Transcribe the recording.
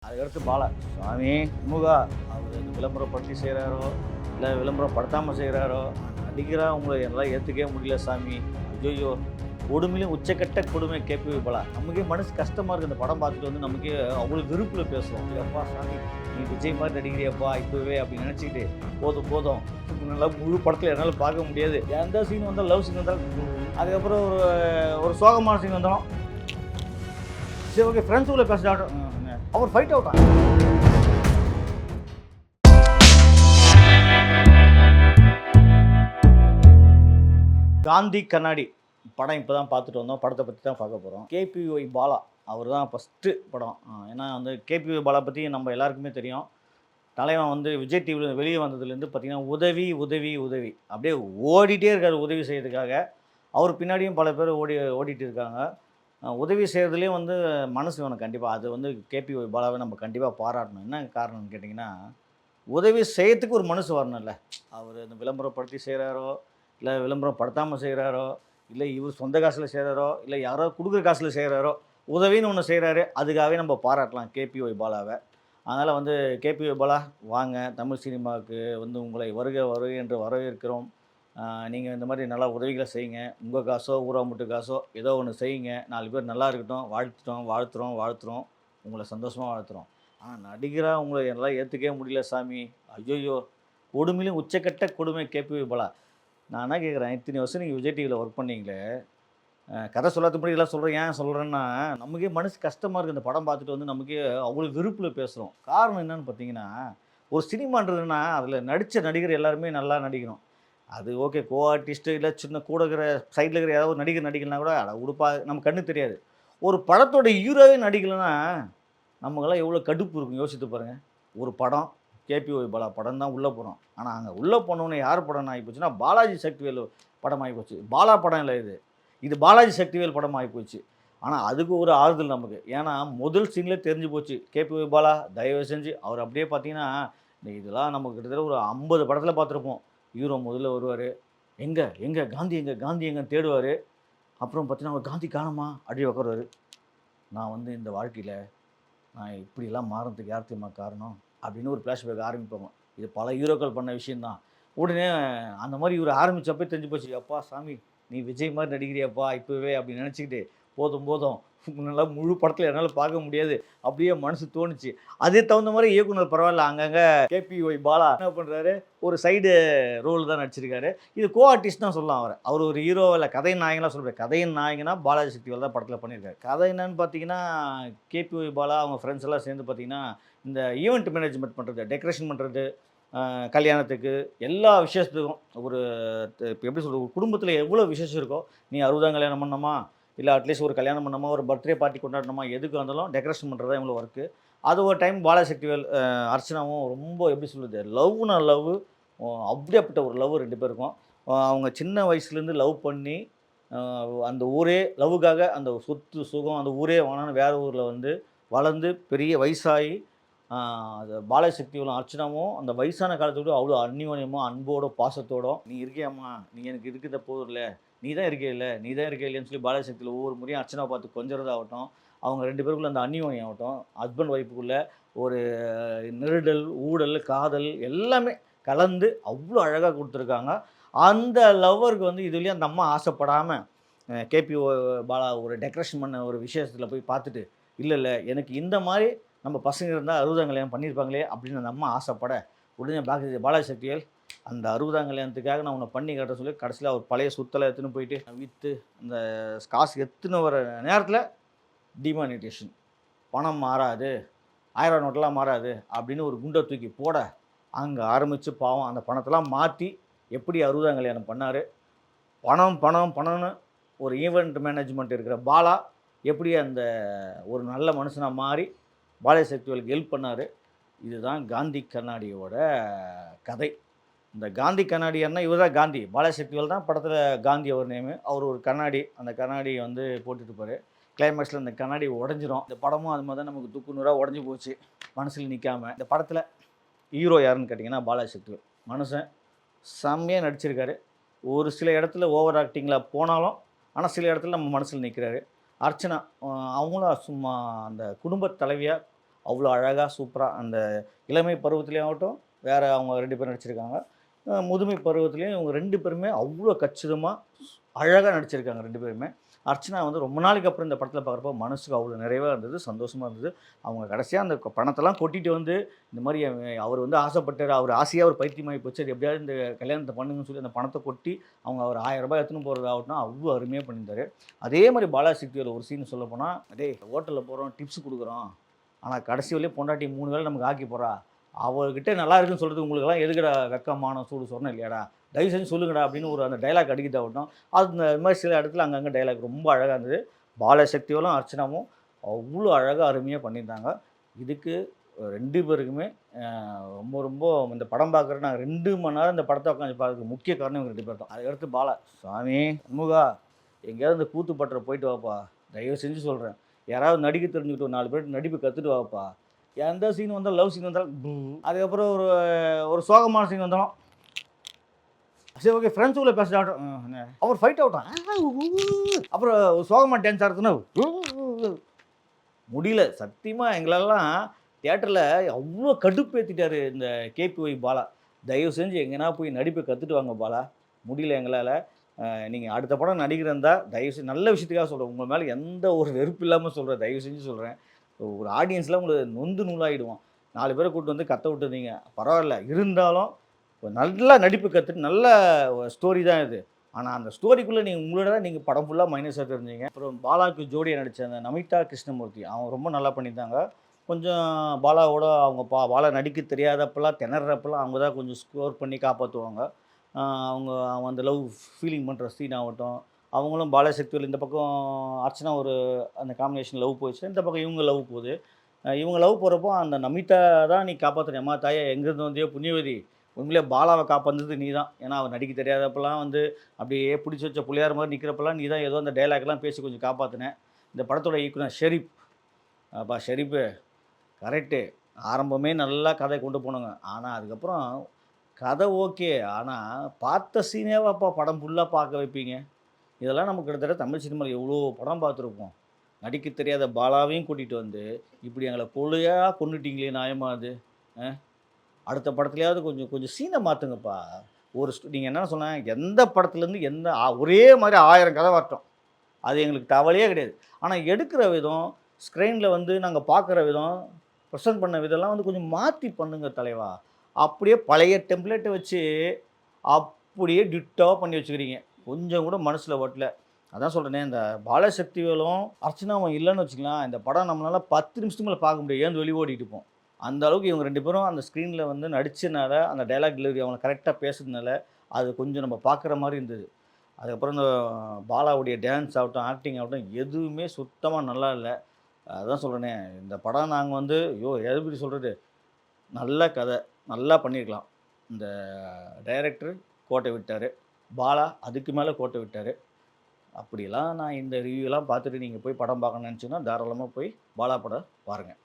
அதுக்கடுத்து பாலா சாமி முகா அவர் இந்த விளம்பரப்படுத்தி செய்கிறாரோ இல்லை விளம்பரப்படுத்தாமல் செய்கிறாரோ நடிகராக உங்களை எல்லாம் ஏற்றுக்கவே முடியல சாமி. ஐயோ, கொடுமையிலும் உச்சக்கட்ட கொடுமை கேட்பவே பாலா. நமக்கே மனசு கஷ்டமாக இருக்குது. இந்த படம் பார்த்துட்டு வந்து நமக்கே அவ்வளோ விருப்பில் பேசுவோம். அப்பா சாமி, நீ விஜய் மாதிரி நடிக்கிறியப்பா இப்போவே அப்படின்னு நினச்சிக்கிட்டு போதும் போதும் நல்லா முழு படத்தில் என்னால் பார்க்க முடியாது. எந்த சீன் வந்தால் லவ் சீன் வந்தாலும் அதுக்கப்புறம் ஒரு சோகமான சீன் வந்தாலும் சரி ஓகே ஃப்ரெண்ட்ஸுக்குள்ளே பேசுகிறாட்டும் அவர் ஃபைட் அவுட் ஆகும். காந்தி கண்ணாடி படம் இப்போ தான் பார்த்துட்டு வந்தோம். படத்தை பற்றி தான் பார்க்க போகிறோம். கேபிஒய் பாலா அவர் தான் ஃபஸ்ட்டு படம். ஏன்னா வந்து கேபிஒய் பாலா பற்றி நம்ம எல்லாருக்குமே தெரியும். தலைவன் வந்து விஜய் டிவியில் வெளியே வந்ததுலேருந்து பார்த்திங்கன்னா உதவி உதவி உதவி அப்படியே ஓடிட்டே இருக்கார் உதவி செய்யறதுக்காக. அவர் பின்னாடியும் பல பேர் ஓடிட்டு இருக்காங்க. உதவி செய்கிறதுலேயும் வந்து மனசு வேணும் கண்டிப்பாக. அது வந்து கேபிஒய் பாலாவை நம்ம கண்டிப்பாக பாராட்டணும். என்ன காரணம்னு கேட்டிங்கன்னா, உதவி செய்யறதுக்கு ஒரு மனசு வரணும்ல. அவர் இந்த விளம்பரப்படுத்தி செய்கிறாரோ இல்லை விளம்பரப்படுத்தாமல் செய்கிறாரோ இல்லை இவர் சொந்த காசில் செய்கிறாரோ இல்லை யாரோ கொடுக்குற காசில் செய்கிறாரோ உதவின்னு ஒன்று செய்கிறாரு. அதுக்காகவே நம்ம பாராட்டலாம் கேபிஒய் பாலாவை. அதனால் வந்து கேபிஒய் பாலா வாங்க தமிழ் சினிமாவுக்கு வந்து உங்களை வருக வருக என்று வரவேற்கிறோம். நீங்கள் இந்த மாதிரி நல்லா உதவிகளை செய்யுங்க. உங்கள் காசோ ஊராமுட்டு காசோ ஏதோ ஒன்று செய்யுங்க. 4 பேர் நல்லா இருக்கட்டும். வாழ்த்துறோம். உங்களை சந்தோஷமாக வாழ்த்துறோம். ஆனால் நடிகராக உங்களை எல்லாம் ஏற்றுக்கவே முடியல சாமி. ஐயோ, கொடுமையிலும் உச்சக்கட்ட கொடுமை கேபிஒய் பாலா. நான் என்ன கேட்குறேன், இத்தனை வருஷம் நீங்கள் விஜய் டிவியில் ஒர்க் பண்ணீங்களே, கதை சொல்லாத முன்னாடி எல்லாம் சொல்கிறேன். ஏன் சொல்கிறேன்னா, நமக்கே மனசு கஷ்டமாக இருக்குது. இந்த படம் பார்த்துட்டு வந்து நமக்கே அவ்வளோ விருப்பில் பேசுகிறோம். காரணம் என்னன்னு பார்த்தீங்கன்னா, ஒரு சினிமான்றதுன்னா அதில் நடித்த நடிகர் எல்லாருமே நல்லா நடிக்கணும். அது ஓகே, கோ ஆர்டிஸ்ட்டு இல்லை சின்ன கூட இருக்கிற சைடில் இருக்கிற ஏதாவது ஒரு நடிகர் நடிக்கலனா கூட அட உடுப்பா நம்ம கண்ணுக்கு தெரியாது. ஒரு படத்தோட ஹீரோவே நடிக்கலைன்னா நமக்கெல்லாம் எவ்வளோ கடுப்பு இருக்கும் யோசித்து பாருங்கள். ஒரு படம் கேபிஒய் பாலா படம் தான் உள்ளே போகிறோம். ஆனால் அங்கே உள்ளே போனோன்னே யார் படம் ஆகிப்போச்சுன்னா பாலாஜி சக்திவேல் படம் ஆகிப்போச்சு. பாலா படம் இல்லை இது பாலாஜி சக்திவேல் படம் ஆகிப்போச்சு. ஆனால் அதுக்கு ஒரு ஆறுதல் நமக்கு. ஏன்னா முதல் சீன்லேயே தெரிஞ்சு போச்சு கேபிஒய் பாலா தயவு செஞ்சு அவர் அப்படியே பார்த்தீங்கன்னா இதெல்லாம் நமக்கு கிட்டத்தட்ட ஒரு 50 படத்தில் பார்த்துருப்போம். ஹீரோ முதல்ல வருவார், எங்கே காந்தி எங்கன்னு தேடுவார். அப்புறம் பார்த்தீங்கன்னா அவர் காந்தி காணுமா அப்படியே உட்காருவார். நான் வந்து இந்த வாழ்க்கையில் நான் இப்படிலாம் மாறதுக்கு யார் தெரியுமா காரணம் அப்படின்னு ஒரு ஃப்ளாஷ்பேக் ஆரம்பிப்பாங்க. இது பல ஹீரோக்கள் பண்ண விஷயந்தான். உடனே அந்த மாதிரி இவர் ஆரம்பித்தப்போ தெரிஞ்சு போச்சு, அப்பா சாமி நீ விஜய் மாதிரி நடிக்கிறியப்பா இப்போவே அப்படின்னு நினச்சிக்கிட்டு போதும் நல்லா முழு படத்தில் என்னால் பார்க்க முடியாது அப்படியே மனசு தோணுச்சு. அதே தகுந்த மாதிரி இயக்குனர் பரவாயில்ல, அங்கங்கே கேபிஒய் பாலா என்ன பண்ணுறாரு, ஒரு சைடு ரோல் தான் நடிச்சிருக்காரு. இது கோ ஆர்டிஸ்ட் தான் சொல்லலாம். அவர் ஒரு ஹீரோ இல்லை கதையின் நாயகனாக சொல்கிறார். கதையின் நாயகனா பாலாஜி சக்திவேல் தான் படத்தில் பண்ணியிருக்காரு. கதை என்னன்னு பார்த்தீங்கன்னா, கேபிஒய் பாலா அவங்க ஃப்ரெண்ட்ஸ் எல்லாம் சேர்ந்து பார்த்தீங்கன்னா இந்த ஈவெண்ட் மேனேஜ்மெண்ட் பண்ணுறது, டெக்கரேஷன் பண்ணுறது, கல்யாணத்துக்கு எல்லா விசேஷத்துக்கும் ஒரு இப்போ எப்படி சொல்கிறது, ஒரு குடும்பத்தில் எவ்வளோ விசேஷம் இருக்கோ, நீ 60ஆம் கல்யாணம் பண்ணணுமா இல்லை அட்லீஸ்ட் ஒரு கல்யாணம் பண்ணணுமா ஒரு பர்த்டே பார்ட்டி கொண்டாடணுமா எதுக்கு வந்தாலும் டெக்கரேஷன் பண்ணுறது தான் இவ்வளோ ஒர்க்கு. அது ஒரு டைம் பாலாஜி சக்திவேல் அர்ச்சனாவும் ரொம்ப எப்படி சொல்கிறது லவ்னா லவ் அப்படியேப்பட்ட ஒரு லவ் 2 பேருக்கும். அவங்க சின்ன வயசுலேருந்து லவ் பண்ணி அந்த ஊரே லவ்வுக்காக அந்த சொத்து சுகம் அந்த ஊரே வேணான்னு வேறு ஊரில் வந்து வளர்ந்து பெரிய வயசாகி அது பாலாஜி சக்திவேலும் அர்ச்சனாவும் அந்த வயசான காலத்தோட அவ்வளோ அந்நியோன்யமோ அன்போட பாசத்தோட நீ இருக்கியாம்மா நீ எனக்கு இருக்கிறத போதில்ல நீ தான் இருக்கே இல்லைன்னு சொல்லி பாலாஜி சக்தியில் ஒவ்வொரு முறையும் அர்ச்சனாவை பார்த்து கொஞ்சறதாகட்டும், அவங்க 2 பேருக்குள்ளே அந்த அந்நியோன்யம் ஆகட்டும், ஹஸ்பண்ட் ஒய்ஃபுக்குள்ளே ஒரு நெருடல் ஊடல் காதல் எல்லாமே கலந்து அவ்வளோ அழகாக கொடுத்துருக்காங்க. அந்த லவ்வருக்கு வந்து இதுலேயும் அந்த அம்மா ஆசைப்படாமல் கேபி பாலா ஒரு டெக்கரேஷன் பண்ண ஒரு விசேஷத்தில் போய் பார்த்துட்டு இல்லை எனக்கு இந்த மாதிரி நம்ம பசங்க இருந்தால் 60ஆம் கல்யாணம் பண்ணியிருப்பாங்களே அப்படின்னு அந்த அம்மா ஆசைப்பட உடனே பாலாஜி சக்திவேல் அந்த 60ஆம் கல்யாணத்துக்காக நான் உன்னை பண்ணி கட்ட சொல்லி கடைசியில் அவர் பழைய சுத்தலை எடுத்துன்னு போயிட்டு விற்று அந்த காசு எடுத்துன்னு வர நேரத்தில் டிமானிட்டேஷன் பணம் மாறாது 1000 நோட்டெலாம் மாறாது அப்படின்னு ஒரு குண்டை தூக்கி போட அங்கே ஆரம்பித்து பாவம் அந்த பணத்தெல்லாம் மாற்றி எப்படி 60ஆம் கல்யாணம் பண்ணார். பணம்னு ஒரு ஈவெண்ட் மேனேஜ்மெண்ட் இருக்கிற பாலா எப்படி அந்த ஒரு நல்ல மனுஷனாக மாறி பாலாஜி சக்திவேலுக்கு ஹெல்ப் பண்ணார். இதுதான் காந்தி கண்ணாடியோட கதை. இந்த காந்தி கண்ணாடின்னா இவர் தான் காந்தி, பாலாஜி சக்திவேல் தான் படத்தில் காந்தி அவர் நேமு. அவர் ஒரு கண்ணாடி, அந்த கண்ணாடி வந்து போட்டுட்டுருப்பார். கிளைமேக்ஸில் அந்த கண்ணாடி உடஞ்சிரும். இந்த படமும் அது மாதிரி தான் நமக்கு துக்கு நூறாக உடஞ்சி போச்சு மனசில் நிற்காமல். இந்த படத்தில் ஹீரோ யாருன்னு கேட்டிங்கன்னா பாலாஜி சக்திவேல். மனுஷன் செம்மையாக நடிச்சிருக்காரு. ஒரு சில இடத்துல ஓவர் ஆக்டிங்கில் போனாலும் ஆனால் சில இடத்துல நம்ம மனசில் நிற்கிறாரு. அர்ச்சனா அவங்களும் சும்மா அந்த குடும்ப தலைவியாக அவ்வளோ அழகாக சூப்பராக அந்த இளமை பருவத்திலேயும் ஆகட்டும், வேறு அவங்க 2 பேரும் நடிச்சிருக்காங்க. முதுமை பருவத்திலேயும் இவங்க 2 பேருமே அவ்வளோ கச்சிதமாக அழகாக நடிச்சிருக்காங்க 2 பேருமே. அர்ச்சனா வந்து ரொம்ப நாளைக்கு அப்புறம் இந்த படத்தில பார்க்குறப்போ மனசுக்கு அவ்வளோ நிறைவா இருந்தது, சந்தோஷமா இருந்தது. அவங்க கடைசியா அந்த பணத்தெல்லாம் கொட்டிட்டு வந்து, இந்த மாரி அவர் வந்து ஆசைப்பட்டாரு, அவர் ஆசையா ஒரு பைத்தியமாயி போச்சு. அது எப்படியாவது இந்த கல்யாணத்த பண்ணுங்கன்னு சொல்லி அந்த பணத்த கொட்டி, அவங்க ஒரு ரூ. 1000 எடுத்துன்னு போறதாகட்டும், அவ்வளோ அருமையா பண்ணியிருந்தாரு. அதே மாரி பாலாசக்தியோட ஒரு சீன் சொல்லப்போனா, "டேய் ஹோட்டல்ல போறோம், டிப்ஸ் குடுக்குறோம். ஆனா கடைசி வரையும் பொண்டாட்டி 3 வேள நமக்கு ஆக்கி போடுறா. அவகிட்ட நல்லா இருக்குன்னு சொல்றதுக்கு உங்களுக்கெல்லாம் எதுக்குடா வெட்கம், மானம், சூடு சொரணை இல்லையாடா? தயவு செஞ்சு சொல்லுங்கடா" அப்படின்னு ஒரு அந்த டயலாக் அடிக்கிறதாகட்டும், அது இந்த மாரி சில இடத்துல அங்கங்க டயலாக் ரொம்ப அழகா இருந்தது. பாலசக்தியோடும், அர்ச்சனாவும் அவ்வளோ அழகா அருமையா பண்ணியிருந்தாங்க. இதுக்கு 2 பேருக்குமே ரொம்ப ரொம்ப இந்த படம் பார்க்குறேன் நாங்க 2 மணி நேரம் இந்த படத்த உட்காந்து பார்க்கறதுக்கு முக்கிய காரணம் இவங்க 2 பேர் தான். அதுக்கடுத்து பாலா, "சாமி சண்முகா எங்கேயாவது இந்த கூத்து பட்ற போயிட்டு வாப்பா. தயவு செஞ்சு சொல்றேன். யாராவது நடிக்க தெரிஞ்சுக்கிட்டு ஒரு 4 பேர் நடிப்பு கத்துட்டு வாப்பா. எந்த சீன் வந்தாலும் லவ் சீன் வந்தாலும் அதுக்கப்புறம் ஒரு ஒரு சோகமான சீன் வந்தாலும் சரி ஓகே ஃப்ரெண்ட்ஸுக்குள்ள பேசுகிறாட்டும் அவர் ஃபைட் அவுட்டான் அப்புறம் ஒரு சோகமாக டான்ஸ் ஆடுறதுன்னா முடியல சத்தியமாக எங்களெல்லாம் தியேட்டரில் அவ்வளோ கடுப்பேற்றிட்டாரு இந்த கேபிஒய் பாலா. தயவு செஞ்சு எங்கன்னா போய் நடிப்பை கற்றுட்டு வாங்க பாலா. முடியல எங்களால். நீங்கள் அடுத்த படம் நடிக்கிறதா தயவு செஞ்சு நல்ல விஷயத்துக்காக சொல்கிறேன். உங்கள் மேலே எந்த ஒரு வெறுப்பு இல்லாமல் சொல்கிறேன். தயவு செஞ்சு சொல்கிறேன். ஒரு ஆடியன்ஸ்லாம் உங்களுக்கு நொந்து நூலாகிடுவோம். 4 பேரை கூப்பிட்டு வந்து கத்த விட்டுருந்தீங்க பரவாயில்ல. இருந்தாலும் ஒரு நல்ல நடிப்பு கற்றுட்டு நல்ல ஸ்டோரி தான் இது. ஆனால் அந்த ஸ்டோரிக்குள்ளே உங்களோட தான் நீங்கள் படம் ஃபுல்லாக மைனஸாக தெரிஞ்சீங்க. அப்புறம் பாலாவுக்கு ஜோடியாக நடித்த அந்த நமிதா கிருஷ்ணமூர்த்தி அவங்க ரொம்ப நல்லா பண்ணியிருந்தாங்க. கொஞ்சம் பாலாவோட அவங்க பாலா நடிக்க தெரியாதப்பெல்லாம் திணறப்பெல்லாம் அவங்க தான் கொஞ்சம் ஸ்கோர் பண்ணி காப்பாற்றுவாங்க. அவங்க அவங்க அந்த லவ் ஃபீலிங் பண்ணுற சீன் ஆகட்டும், அவங்களும் பாலசக்தியில் இந்த பக்கம் அர்ச்சனா ஒரு அந்த காம்பினேஷன் லவ் போயிடுச்சு. இந்த பக்கம் இவங்க லவ் போகுது. இவங்க லவ் போகிறப்போ அந்த நமிதா தான் நீ காப்பாற்றுன அம்மா தாயே எங்கேருந்து வந்தியோ புண்ணியவதி உண்மையிலே பாலாவை காப்பாந்தது நீ தான். ஏன்னா அவன் நடிக்க தெரியாதப்பெல்லாம் வந்து அப்படியே பிடிச்சி வச்ச புள்ளையார் மாதிரி நிற்கிறப்பெல்லாம் நீ தான் ஏதோ அந்த டைலாக்லாம் பேசி கொஞ்சம் காப்பாற்றினேன். இந்த படத்தோட இயக்குனர் ஷெரீப், அப்பா ஷெரீப்பு கரெக்டு. ஆரம்பமே நல்லா கதை கொண்டு போனோங்க. ஆனால் அதுக்கப்புறம் கதை ஓகே. ஆனால் பார்த்த சீனேவாப்பா படம் ஃபுல்லாக பார்க்க வைப்பீங்க. இதெல்லாம் நமக்கு கிட்டத்தட்ட தமிழ் சினிமாவில் எவ்வளோ படம் பார்த்துருப்போம். நடிக்க தெரியாத பாலாவையும் கூட்டிகிட்டு வந்து இப்படி எங்களை கொலையாக கொன்னுட்டீங்களே நியாயமா அது? அடுத்த படத்துலயாவது கொஞ்சம் கொஞ்சம் சீனை மாற்றுங்கப்பா. ஒரு நீங்கள் என்ன சொன்னேன் எந்த படத்துலேருந்து எந்த ஒரே மாதிரி 1000 கதை வரட்டும். அது எங்களுக்கு கவலையே கிடையாது. ஆனால் எடுக்கிற விதம், ஸ்க்ரீனில் வந்து நாங்கள் பார்க்குற விதம், ப்ரெசென்ட் பண்ண விதம்லாம் வந்து கொஞ்சம் மாற்றி பண்ணுங்க தலைவா. அப்படியே பழைய டெம்ப்ளேட்டை வச்சு அப்படியே டிட்டாவாக பண்ணி வச்சுக்கிறீங்க. கொஞ்சம் கூட மனசில் ஒட்டல. அதான் சொல்கிறேனே இந்த பாலசக்திவேலும் அர்ச்சனாவும் இல்லைன்னு வச்சுக்கலாம், இந்த படம் நம்மளால 10 நிமிஷத்துக்கு மேலே பார்க்க முடியாது. ஏன் வெளி ஓடிட்டு இருப்போம். அந்த அளவுக்கு இவங்க 2 பேரும் அந்த ஸ்க்ரீனில் வந்து நடிச்சனால, அந்த டயலாக் டெலிவரி அவங்க கரெக்டாக பேசுனதுனால, அது கொஞ்சம் நம்ம பார்க்குற மாரி இருந்தது. அதுக்கப்புறம் இந்த பாலாவுடைய டான்ஸ் ஆகட்டும், ஆக்டிங் ஆகட்டும் எதுவுமே சுத்தமா நல்லா இல்ல. அதான் சொல்றேனே, இந்த படம் நாங்க வந்து எப்படி சொல்றது? நல்ல கதை, நல்லா பண்ணியிருக்கலாம். இந்த டைரக்டர் கோட்டை விட்டாரு. பாலா அதுக்கு மேல கோட்டை விட்டாரு. அப்படிலாம் நான் இந்த ரிவ்யூலாம் பார்த்துட்டு நீங்க போய் படம் பார்க்கணும்னு நினச்சீங்கன்னா, தாராளமா போய் பாலா படம் பாருங்க.